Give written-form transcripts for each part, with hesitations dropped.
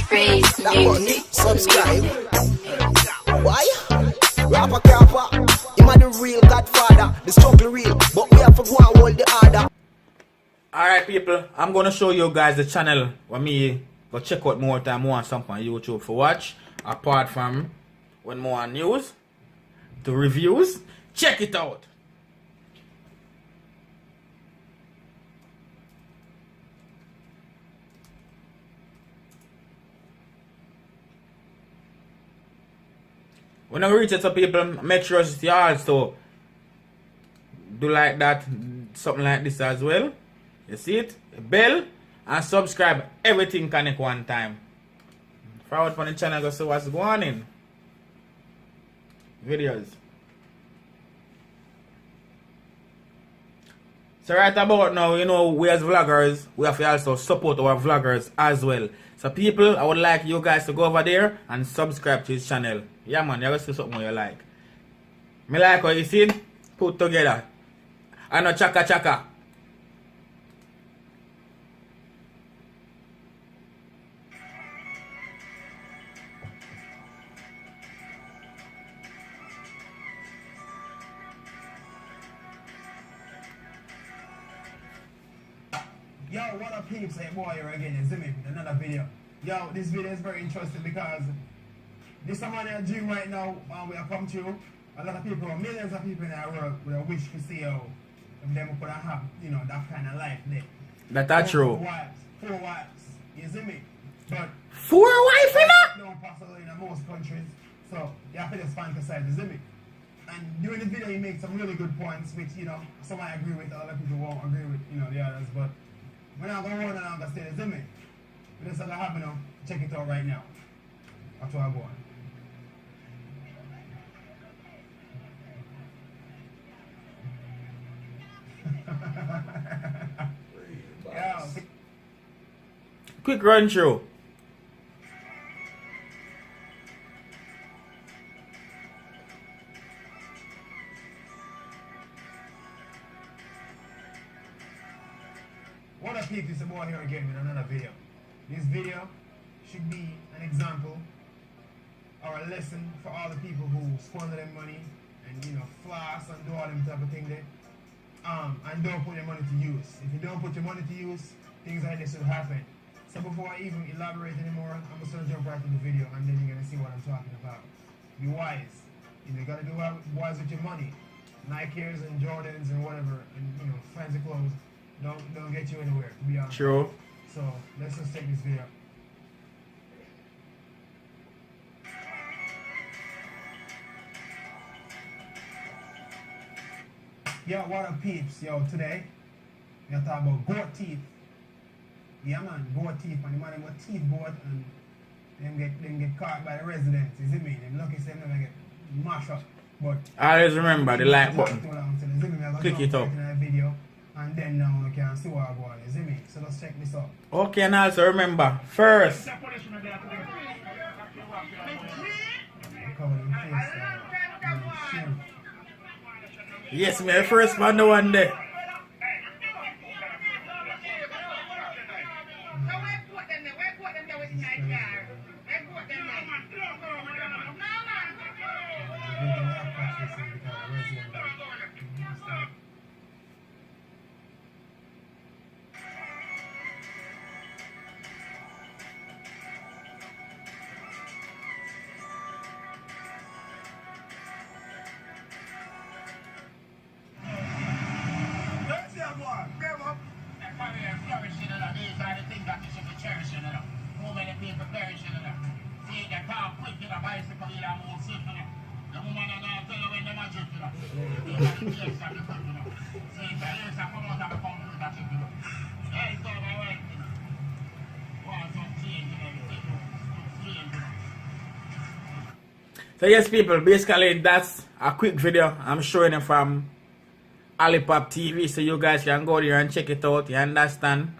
Praise music. Subscribe. Why? Rawpa Crawpa, him a the real godfather. The struggle real, but we have to go and hold the order. Alright people, I'm gonna show you guys the channel where me go check out more time more something on YouTube for watch. Apart from when more news to reviews. Check it out. When I reach it to people, make sure you also do like that, something like this as well. You see it? Bell and subscribe. Everything connect one time. Forward on the channel, go see what's going on. Videos. So right about now, you know, we as vloggers, we have to also support our vloggers as well. So people, I would like you guys to go over there and subscribe to his channel. Yeah man, you're going to see something you like. Me like how you see it, put together. I know chaka chaka. Yo, what up peeps, hey boy here again, you see me, another video. Yo, this video is very interesting because this someone in a dream right now, we have come through. A lot of people, millions of people in our world would have wished to see how if them could have, you know, that kind of life there. That's true. Four wives, you see me? But 4 wives in that? don't possible in most countries, so you have to just fantasize, you see me? And during the video he makes some really good points which, you know, some I agree with, other people won't agree with, you know, the others, but we're not going to run around the state, isn't it? But this is what happening now. Check it out right now. That's what I'm going. Yeah. Quick run through. What up people, it's your boy here again with another video. This video should be an example or a lesson for all the people who squander their money and, you know, floss and do all them type of thing there. And don't put your money to use. If you don't put your money to use, things like this will happen. So before I even elaborate anymore, I'm just gonna jump right into the video and then you're gonna see what I'm talking about. Be wise. You gotta do wise with your money. Nikes and Jordans and whatever, and you know, fancy clothes don't get you anywhere, to be honest. True. So let's just take this video. Yo, what up peeps? Yo, today we're talking about goat teeth. Yeah man, goat teeth, and the man got teeth goat and them get caught by the residents, you see me? Them lucky say them get mashed up. But always remember the like button. Click it up. Video, and then now we can see what I go on, you see me? So let's check this out. Okay, and also remember, first. Yes, man, first man, the one there. So yes people, basically that's a quick video I'm showing it from Lollipop TV, so you guys can go there and check it out, you understand?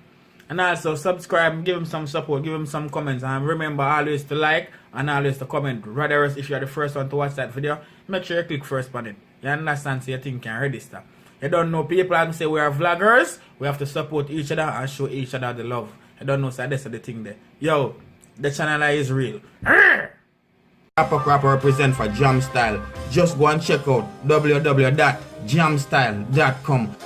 And also subscribe, give him some support, give him some comments, and remember always to like and always to comment. Rather if you're the first one to watch that video, make sure you click first on it. You understand, so you think you can register. You don't know people and say we are vloggers, we have to support each other and show each other the love. You don't know, so that's the thing there. Yo, the channel is real. Rawpa Crawpa represent for Jam Style. Just go and check out www.jamstyle.com.